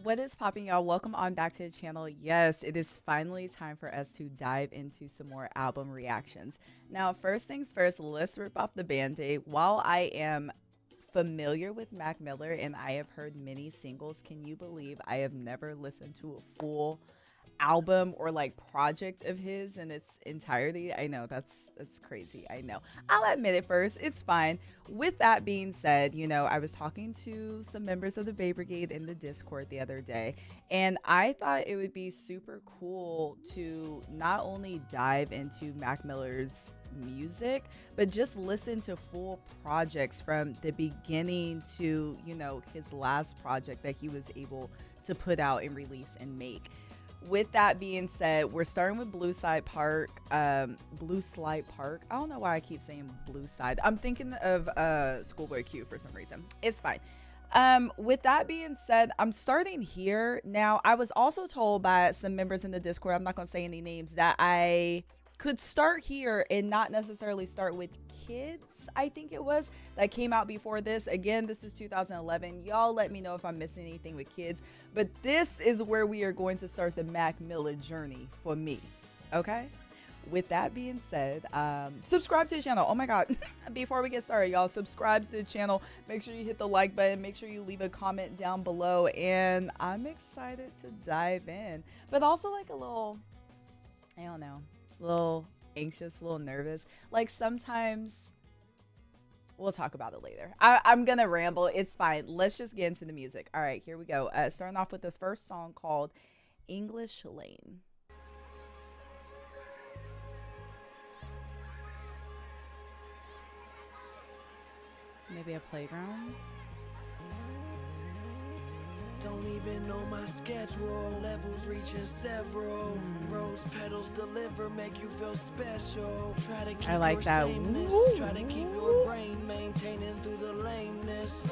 What is popping, y'all? Welcome on back to the channel. Yes, it is finally time for us to dive into some more album reactions. Now, first things first, let's rip off the band-aid. While I am familiar with Mac Miller and I have heard many singles, can you believe I have never listened to a full album or like project of his in its entirety? I know that's crazy. I know. I'll admit it first. It's fine. With that being said, you know, I was talking to some members of the Bay Brigade in the Discord the other day, and I thought it would be super cool to not only dive into Mac Miller's music, but just listen to full projects from the beginning to, you know, his last project that he was able to put out and release and make. With that being said, we're starting with Blue Slide Park. Blue Slide Park. I don't know why I keep saying Blue Side. I'm thinking of Schoolboy Q for some reason. It's fine. With that being said, I'm starting here. Now, I was also told by some members in the Discord, I'm not going to say any names, that I could start here and not necessarily start with Kids, I think it was, that came out before this. Again, this is 2011. Y'all let me know if I'm missing anything with Kids, but this is where we are going to start the Mac Miller journey for me. Okay, with that being said, subscribe to the channel. Oh my god, before we get started, y'all, subscribe to the channel. Make sure you hit the like button, make sure you leave a comment down below, and I'm excited to dive in, but also like a little, I don't know, a little anxious, a little nervous. Like sometimes, we'll talk about it later. I'm gonna ramble. It's fine. Let's just get into the music. All right, here we go. Starting off with this first song called English Lane. Maybe a playground. Don't even know my schedule. Levels reaching several. Rose petals deliver, make you feel special. Try to keep I like your that. sameness. Woo. Try to keep your brain maintaining through the lameness.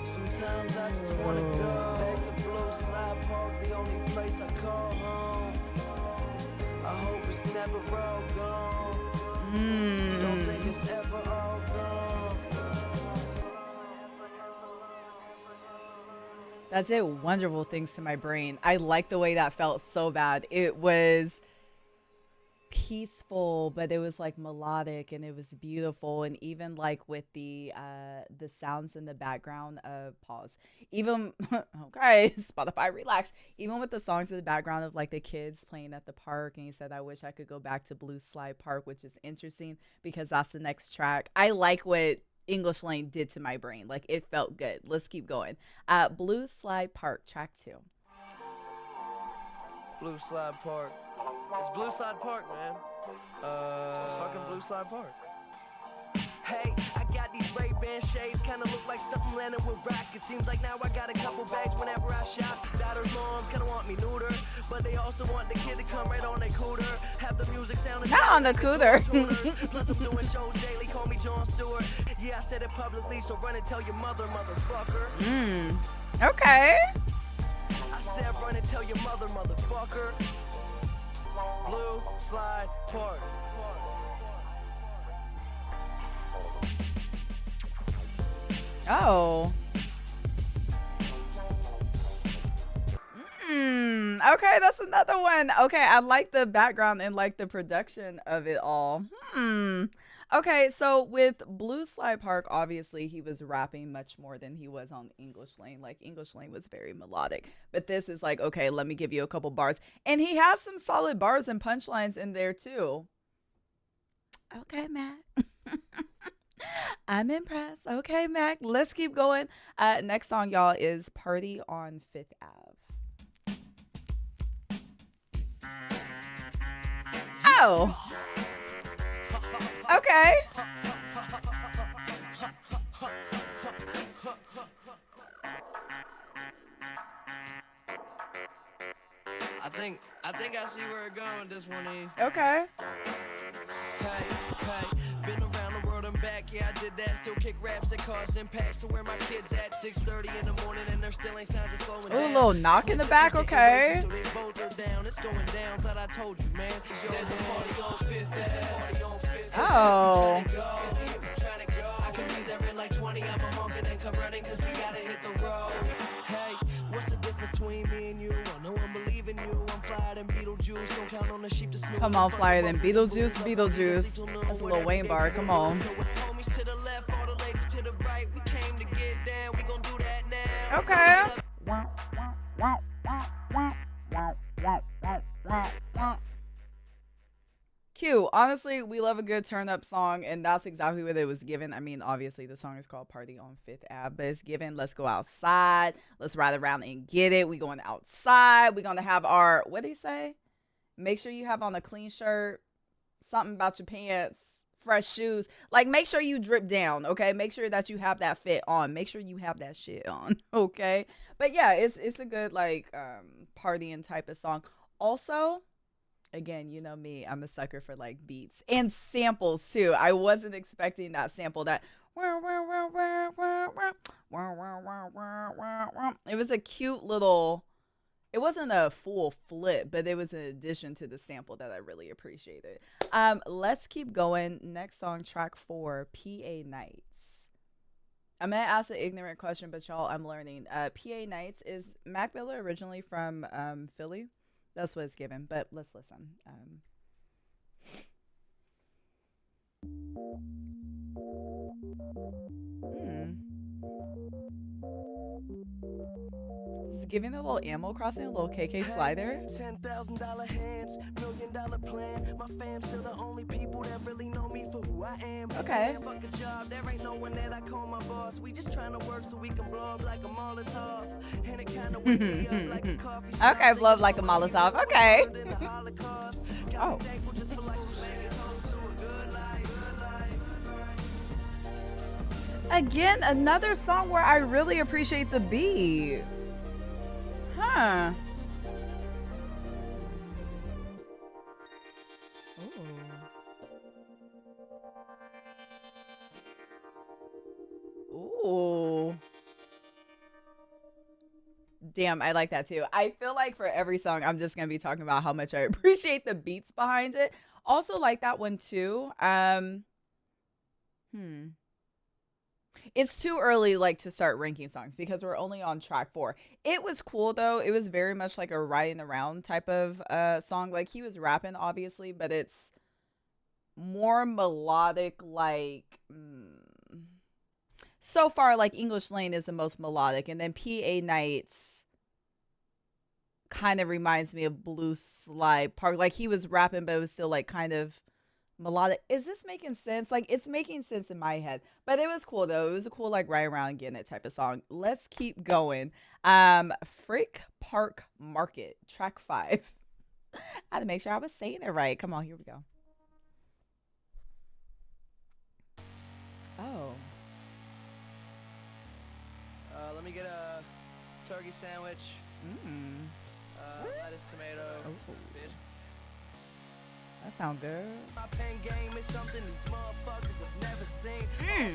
Sometimes I just wanna go back to Blue Slide Park, the only place I call home. I hope it's never all gone. Don't think it's ever all gone. That did wonderful things to my brain. I like the way that felt so bad. It was peaceful, but it was like melodic and it was beautiful. And even like with the sounds in the background of pause, even okay, Spotify relax, even with the songs in the background of like the kids playing at the park, and he said, I wish I could go back to Blue Slide Park, which is interesting because that's the next track. I like what English Lane did to my brain. Like it felt good. Let's keep going. Blue Slide Park, track 2. Blue Slide Park. It's Blue Slide Park, man. It's fucking Blue Slide Park. Hey, I got these Ray-Ban shades, kinda look like something landing with rock. It seems like now I got a couple bags whenever I shop. Daughter's moms kinda want me neuter, but they also want the kid to come right on their cooter. Have the music sounding not on the cooter. Plus I'm doing shows daily, call me Jon Stewart. Yeah, I said it publicly, so run and tell your mother, motherfucker. Okay. I said run and tell your mother, motherfucker. Blue Slide Park. Oh. Okay, that's another one. Okay, I like the background and like the production of it all. Okay, so with Blue Slide Park, obviously he was rapping much more than he was on English Lane. Like English Lane was very melodic, but this is like, okay, let me give you a couple bars. And he has some solid bars and punchlines in there too. Okay, Mac. I'm impressed. Okay, Mac, let's keep going. Next song, y'all, is Party on Fifth Ave. Oh. Okay. I think I see where it's going with this one, E. Okay. Hey, been around the world and back, yeah, I did that. Still kick raps and cars and packs. So where my kids at? 6:30 in the morning and there still ain't signs of slowing down. Ooh, a little knock in the back, okay. So they both are down, it's going down. Thought I told you, man. There's a party on Fifth Ave. Oh. Come on, flyer than Beetlejuice, Beetlejuice. That's a Lil Wayne bar. Come on. Okay. Cute. Honestly, we love a good turn up song, and that's exactly what it was given. I mean, obviously, the song is called Party on Fifth Ave, but it's given, let's go outside. Let's ride around and get it. We going outside. We're going to have our, what do you say? Make sure you have on a clean shirt, something about your pants, fresh shoes. Like, make sure you drip down, okay? Make sure that you have that fit on. Make sure you have that shit on, okay? But yeah, it's a good, like, partying type of song. Also, again, you know me, I'm a sucker for like beats and samples too. I wasn't expecting that sample that it was a cute little, it wasn't a full flip, but it was an addition to the sample that I really appreciated. Let's keep going. Next song, track 4, PA Nights. I'm gonna ask an ignorant question, but y'all, I'm learning. PA Nights, is Mac Miller originally from Philly? That's what it's given, but let's listen. It's giving a little Animal Crossing, a little KK slider. $10,000 hands, $1 million plan. My fam still the only people that really know me for who I am. Okay. Fuck a job, there ain't no one that I call my boss. We just trying to work so we can blow up like a Molotov. And it kind of wake me up like a coffee shop. Okay, blow up like a Molotov. Okay. Oh. Again, another song where I really appreciate the beat. Huh. Ooh. Damn, I like that too. I feel like for every song, I'm just going to be talking about how much I appreciate the beats behind it. Also like that one too. It's too early like to start ranking songs because we're only on track 4. It was cool though. It was very much like a riding around type of song. Like he was rapping obviously, but it's more melodic like so far like English Lane is the most melodic, and then PA Nights kind of reminds me of Blue Slide Park. Like he was rapping but it was still like kind of melodic. Is this making sense? Like it's making sense in my head, but it was cool though. It was a cool like ride around and getting it type of song. Let's keep going. Frick Park Market, track 5. I had to make sure I was saying it right. Come on, here we go. Oh. Let me get a turkey sandwich. Lettuce, tomato, fish. That sound good. My pen game is something these motherfuckers have never seen.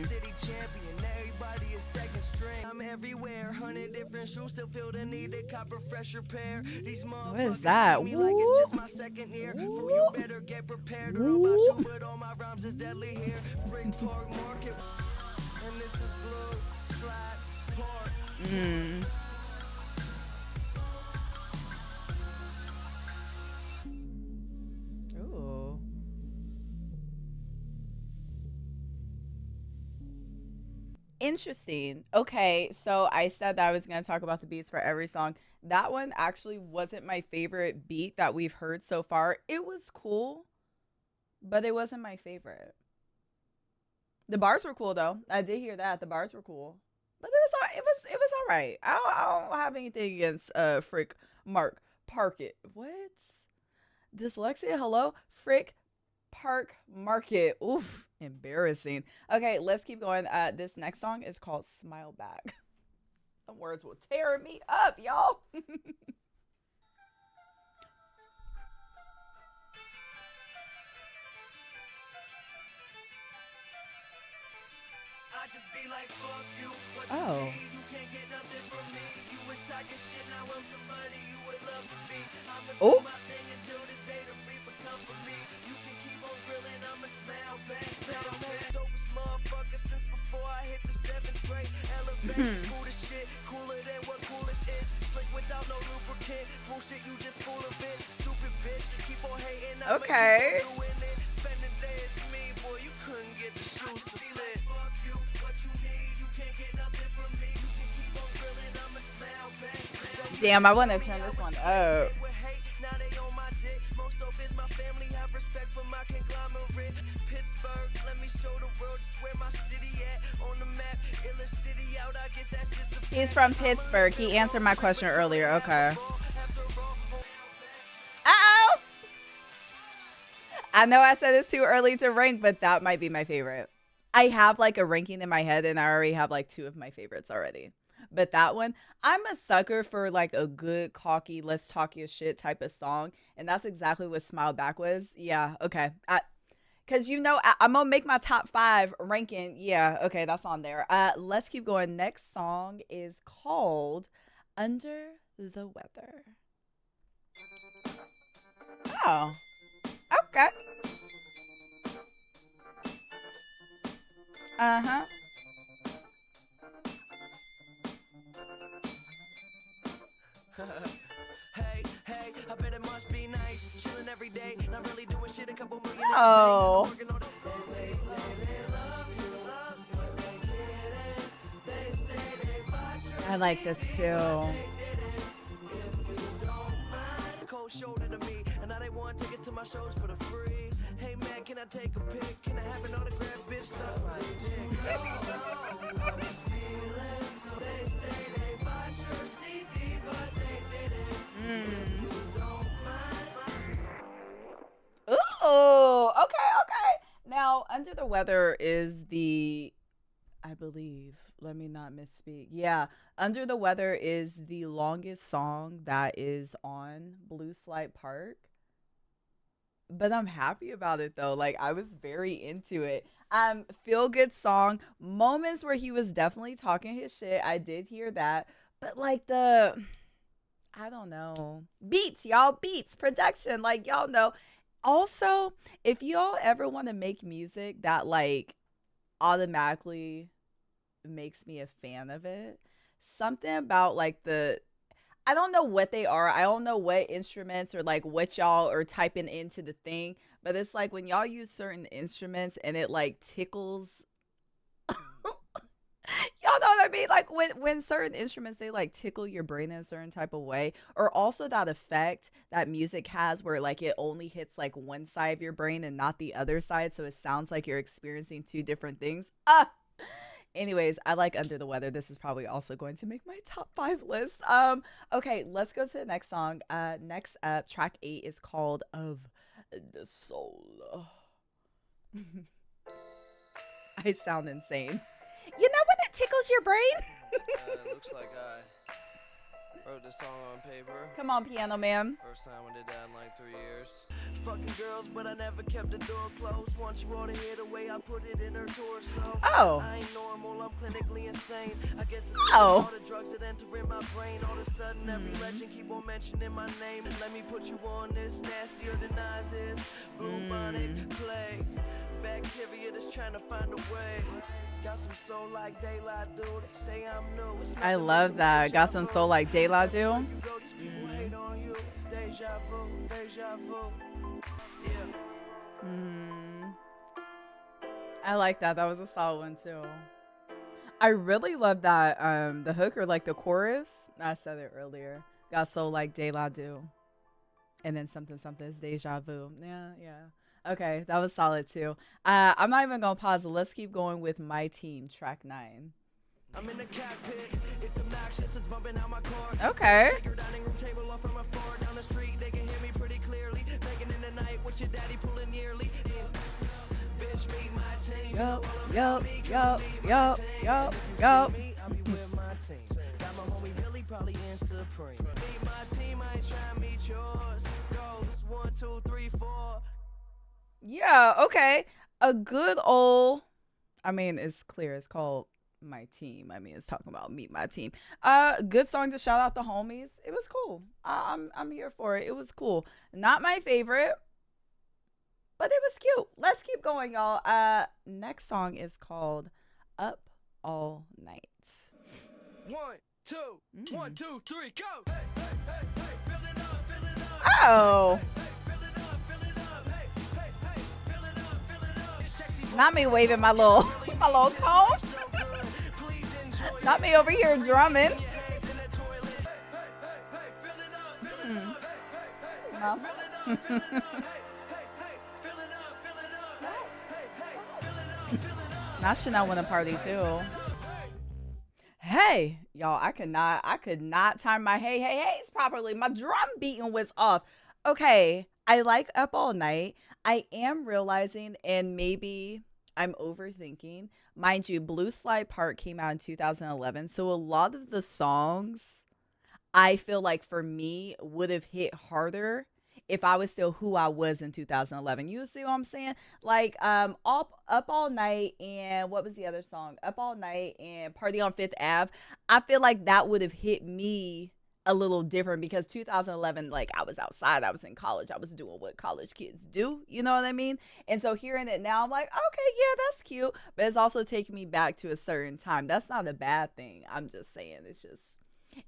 City champion, everybody is second string. I'm everywhere, 100 different shoes, still feel the need to cop a fresher pair. These motherfuckers what is that? treat me like it's just my second year. Fool, you better get prepared. Don't know about you, but all my rhymes is deadly here. Frick Park Market, and this is Blue Slide Park. Ooh. Interesting. Okay, so I said that I was going to talk about the beats for every song. That one actually wasn't my favorite beat that we've heard so far. It was cool, but it wasn't my favorite. The bars were cool though. I did hear that. The bars were cool. But it was all right. I don't have anything against Frick Mark Parket. What? Dyslexia? Hello? Frick Park Market. Oof, embarrassing. Okay, let's keep going. This next song is called Smile Back. The words will tear me up, y'all. I just be like, fuck you. What Oh. you need? You can't get nothing from me. You was talking shit, now I'm somebody you would love to be. I'ma Oh. do my thing until the day the reaper come for me. You can keep on grilling, I'ma smell back. Dopest motherfucker since before I hit the 7th grade. Elevate, cool as shit, cooler than what coolest is. Slick without no lubricant. Bullshit, you just full of it. Stupid bitch, keep Okay. Damn, I want to turn this one up. He's from Pittsburgh. He answered my question earlier. Okay. Uh-oh. I know I said it's too early to rank, but that might be my favorite. I have like a ranking in my head and I already have like two of my favorites already. But that one, I'm a sucker for like a good, cocky, let's talk your shit type of song. And that's exactly what Smile Back was. Yeah, okay. Because I'm going to make my top 5 ranking. Yeah, okay, that's on there. Let's keep going. Next song is called Under the Weather. Oh, okay. Uh-huh. Hey, I bet it must be nice. Chilling every day, not really doing shit, a couple million. Oh. I like this too. Cold shoulder to me, and now they want tickets to my shows for the free. Hey man, can I take a pic? Can I have an autograph, bitch? Suck my dick. They say they bought your CD, but they didn't. Ooh, okay. Now, Under the Weather is I believe, let me not misspeak. Yeah, Under the Weather is the longest song that is on Blue Slide Park. But I'm happy about it though. Like I was very into it. Feel good song. Moments where he was definitely talking his shit. I did hear that. But like I don't know. Beats, y'all, beats, production, like y'all know. Also, if y'all ever want to make music that like automatically makes me a fan of it, something about like I don't know what they are. I don't know what instruments or like what y'all are typing into the thing, but it's like when y'all use certain instruments and it like tickles. Y'all know what I mean? Like when certain instruments, they like tickle your brain in a certain type of way, or also that effect that music has where like it only hits like one side of your brain and not the other side. So it sounds like you're experiencing two different things. Anyways, I like Under the Weather. This is probably also going to make my top 5 list. Okay, let's go to the next song. Next up, track 8 is called Of the Soul. I sound insane. You know when it tickles your brain? Looks like I wrote this song on paper. Come on, piano man. First time I did that in like 3 years. Fucking girls, but I never kept the door closed. Once you ought to hear the way I put it in her torso. Oh. I ain't normal, I'm clinically insane. I guess it's all the drugs that enter in my brain. All of a sudden, every legend keep on mentioning my name. And let me put you on this nastier than eyes is. Bubonic plague. Bacteria that's trying to find a way. Got some soul like De La Do. They say I'm new. I love that. Got some soul like De La Do. Deja vu, deja vu. Yeah. I like that. That was a solid one too. I really love that the hook or like the chorus. I said it earlier. Got soul like De La Do. And then something is deja vu. Yeah. Okay, that was solid too. I'm not even gonna pause. Let's keep going with My Team, track 9. I'm in the cockpit. It's obnoxious. It's bumping out my car. Okay. Take your dining room table off from afar down the street. They can hear me pretty clearly. Making in the night with your daddy pulling yearly. Bitch, meet my team. Yup. I'll be with my team. Got my homie Billy probably in Supreme. Meet my team. I ain't trying to meet yours. Goes 1, 2, 3, 4. Yeah, okay. A good old, I mean, it's clear. It's called My Team. I mean, it's talking about Meet My Team. Good song to shout out the homies. It was cool. I'm here for it. It was cool. Not my favorite, but it was cute. Let's keep going, y'all. Next song is called Up All Night. 1, 2, 1, 2, 3, go. Hey, fill it up, fill it up. Oh. Fill it up, Not me waving my little my little cone. Not me over here drumming. No. Now Chanel want to party too. Hey, y'all, I could not time my hey's properly. My drum beating was off. Okay, I like Up All Night. I am realizing, and maybe I'm overthinking. Mind you, Blue Slide Park came out in 2011, so a lot of the songs I feel like for me would have hit harder if I was still who I was in 2011. You see what I'm saying? Like up all night, and what was the other song? Up All Night and Party on Fifth Ave. I feel like that would have hit me a little different because 2011, like I was outside, I was in college, I was doing what college kids do, you know what I mean? And so hearing it now, I'm like, okay, yeah, that's cute, but it's also taking me back to a certain time. That's not a bad thing. I'm just saying,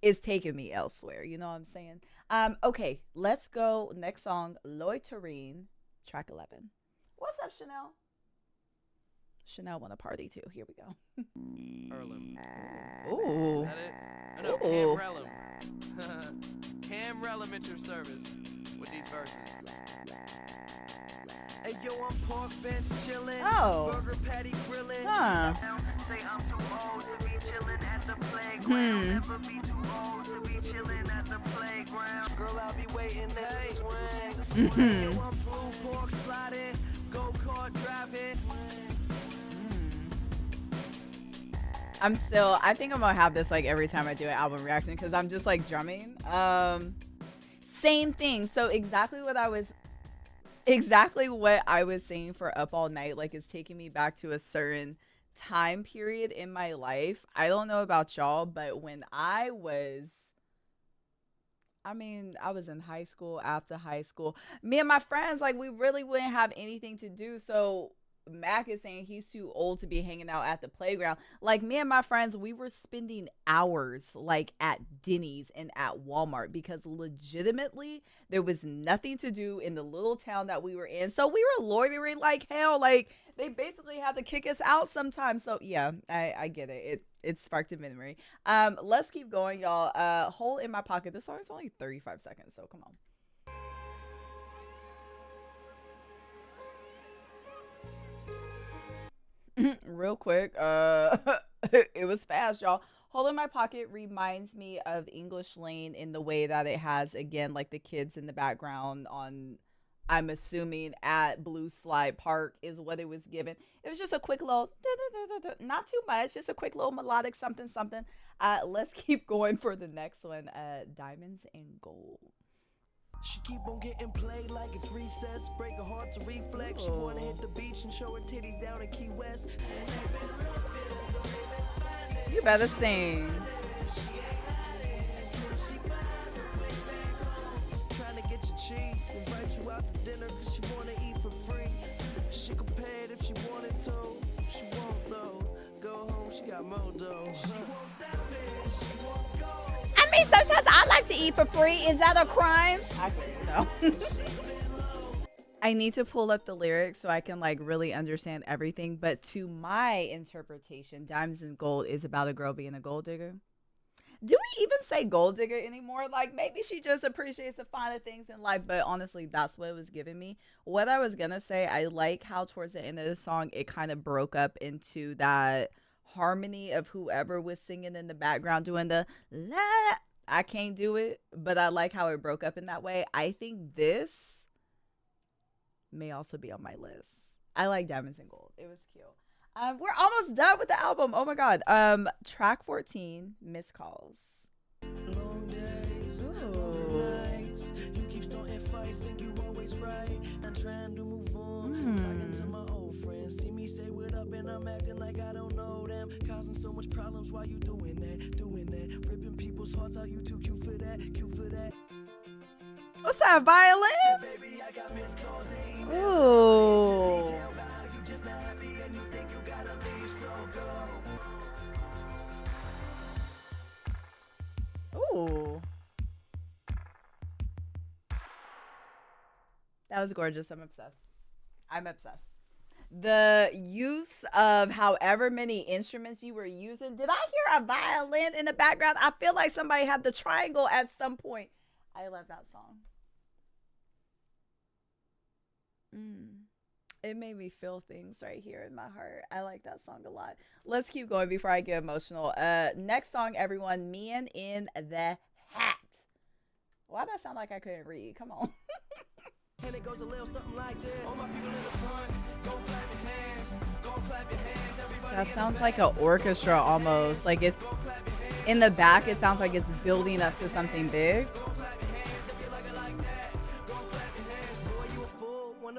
it's taking me elsewhere. You know what I'm saying? Okay, let's go. Next song, Loitering, track 11. What's up, Chanel? Chanel want to party too. Here we go. Earlham. Ooh. Is that it? Oh, no, Ooh. Camrellum. Camrellum at your service with these verses. Hey, yo, I'm park bench chillin'. Oh. Burger patty grillin'. Huh. Say I'm too old to be chillin' at the playground. Never be too old to be chillin' at the playground. Girl, I'll be waiting at the swing. Yo, I'm blue pork sliding. Go-kart driving. I think I'm gonna have this like every time I do an album reaction because I'm just like drumming. Same thing. So exactly what I was saying for Up All Night, like it's taking me back to a certain time period in my life. I don't know about y'all, but when I was in high school, after high school, me and my friends, like we really wouldn't have anything to do. So Mac is saying he's too old to be hanging out at the playground. Like me and my friends, we were spending hours like at Denny's and at Walmart because legitimately there was nothing to do in the little town that we were in. So we were loitering like hell. Like they basically had to kick us out sometimes. So yeah, I get it. It sparked a memory. Let's keep going, y'all. Hole in My Pocket. This song is only 35 seconds, so come on. Real quick, it was fast, y'all. Hole in My Pocket reminds me of English Lane in the way that it has, again, like the kids in the background on, I'm assuming at Blue Slide Park is what it was given. It was just a quick little, not too much, just a quick little melodic something. Let's keep going for the next one, Diamonds and Gold. She keep on getting played like it's recess. Break her heart's a reflex. She wanna hit the beach and show her titties down in Key West. You better sing. Trying to get your cheese, invite you out to dinner cause she wanna eat for free. She could pay it if she wanted to. She won't though. Go home, she got more dough. She wants diamonds, she wants gold. I mean, sometimes I like to eat for free. Is that a crime? I don't know. I need to pull up the lyrics so I can like really understand everything. But to my interpretation, Diamonds and Gold is about a girl being a gold digger. Do we even say gold digger anymore? Like maybe she just appreciates the finer things in life. But honestly, that's what it was giving me. What I was going to say, I like how towards the end of the song, it kind of broke up into that harmony of whoever was singing in the background doing the la. I can't do it, but I like how it broke up in that way. I think this may also be on my list. I like Diamonds and Gold. It was cute. We're almost done with the album. Oh my god. Track 14, Missed Calls. Long days, long nights. You keep starting fights, think you always right. I'm trying to move on. Talking to my old friends. See me say what up and I'm acting like I don't know them. Causing so much problems while you doing that. Ripping people's hearts out, you too cute for that, What's that, violin? Baby, I got missed calls and Ooh. emails about how you just not happy and you think you gotta leave, so go. Ooh. That was gorgeous. I'm obsessed. The use of however many instruments you were using. Did I hear a violin in the background? I feel like somebody had the triangle at some point. I love that song. It made me feel things right here in my heart. I like that song a lot. Let's keep going before I get emotional. Next song, everyone, Man in the Hat. Why that sound like I couldn't read? Come on. And it goes a little something like this. All my people in the front, go clap your hands, go clap your hands. Everybody That sounds like an orchestra almost. Like it's in the back, it sounds like it's building up to something big.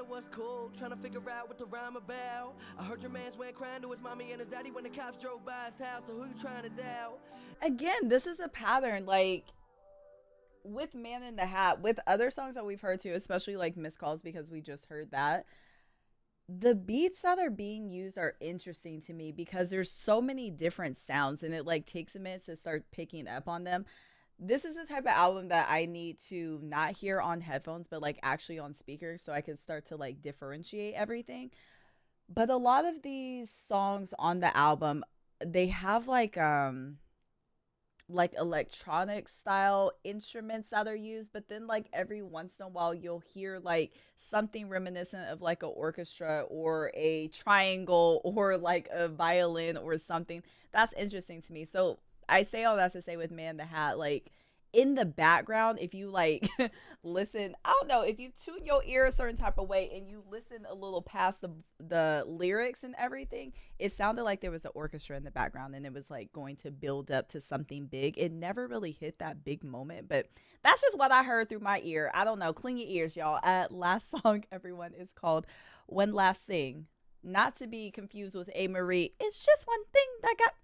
What's cool, trying to figure out what the rhyme about. I heard your man's went crying to his mommy and his daddy when the cops drove by his house. So who you trying to doubt? Again, this is a pattern. Like with Man in the Hat, with other songs that we've heard too, especially like Missed Calls, because we just heard that. The beats that are being used are interesting to me because there's so many different sounds and it like takes a minute to start picking up on them. This is the type of album that I need to not hear on headphones, but like actually on speakers so I can start to like differentiate everything. But a lot of these songs on the album, they have like electronic style instruments that are used, but then like every once in a while you'll hear like something reminiscent of like an orchestra or a triangle or like a violin or something. That's interesting to me. So I say all that to say with Man in the Hat, like in the background, if you like listen, I don't know, if you tune your ear a certain type of way and you listen a little past the lyrics and everything, it sounded like there was an orchestra in the background and it was like going to build up to something big. It never really hit that big moment, but that's just what I heard through my ear. I don't know. Clean your ears, y'all. Last song, everyone, is called One Last Thing. Not to be confused with A. Marie. It's just one thing that got...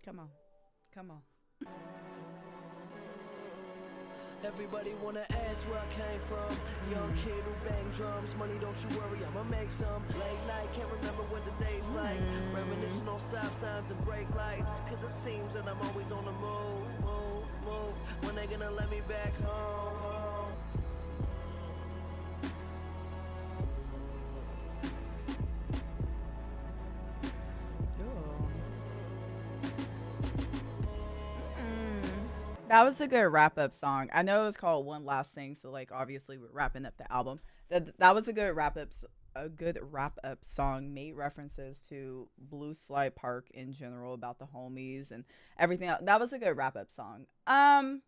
Come on. Come on. Everybody wanna ask where I came from. Young kid who bang drums. Money, don't you worry, I'ma make some. Late night, can't remember what the day's like. Reminiscing on stop signs and brake lights. Cause it seems that I'm always on the move. When they gonna let me back home? That was a good wrap up song. I know it was called One Last Thing, so like obviously we're wrapping up the album. That was a good wrap up song. Made references to Blue Slide Park in general about the homies and everything else. That was a good wrap up song. A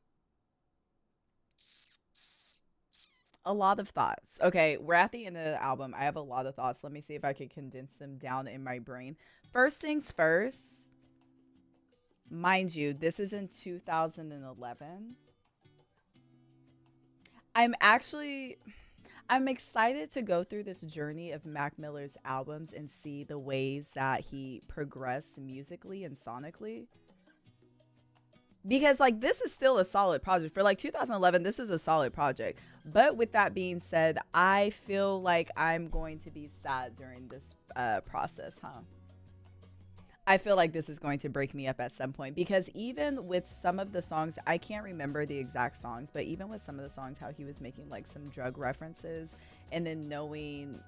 lot of thoughts. Okay, we're at the end of the album. I have a lot of thoughts. Let me see if I can condense them down in my brain. First things first. Mind you, this is in 2011. I'm excited to go through this journey of Mac Miller's albums and see the ways that he progressed musically and sonically. Because like this is still a solid project. For like 2011, this is a solid project. But with that being said, I feel like I'm going to be sad during this process, I feel like this is going to break me up at some point because even with some of the songs, I can't remember the exact songs, but even with some of the songs, how he was making like some drug references and then knowing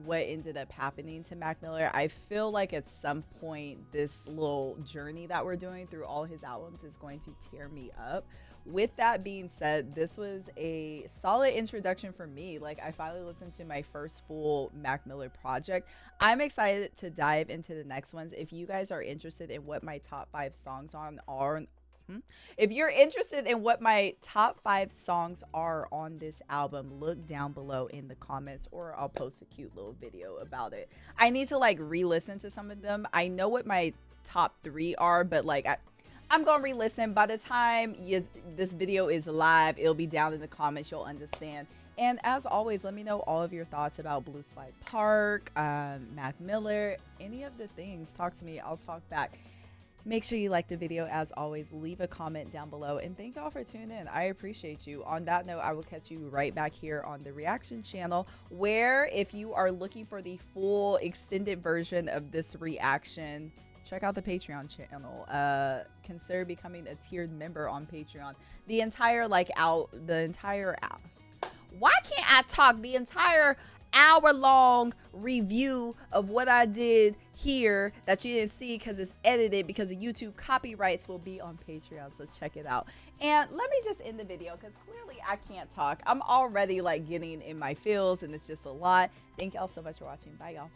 what ended up happening to Mac Miller, I feel like at some point this little journey that we're doing through all his albums is going to tear me up. With that being said, this was a solid introduction for me. Like I finally listened to my first full Mac Miller project. I'm excited to dive into the next ones. If you guys are interested in what my top 5 songs if you're interested in what my top 5 songs are on this album, look down below in the comments or I'll post a cute little video about it. I need to like re-listen to some of them. I know what my top 3 are, but like I'm gonna re-listen. By the time this video is live, it'll be down in the comments. You'll understand. And as always, let me know all of your thoughts about Blue Slide Park, Mac Miller, any of the things. Talk to me. I'll talk back. Make sure you like the video. As always, leave a comment down below. And thank y'all for tuning in. I appreciate you. On that note, I will catch you right back here on the reaction channel, where if you are looking for the full extended version of this reaction, check out the Patreon channel. Consider becoming a tiered member on Patreon. The entire why can't I talk? The entire hour-long review of what I did here that you didn't see because it's edited because of YouTube copyrights will be on Patreon, so check it out. And let me just end the video because clearly I can't talk. I'm already like getting in my feels and it's just a lot. Thank y'all so much for watching. Bye, y'all.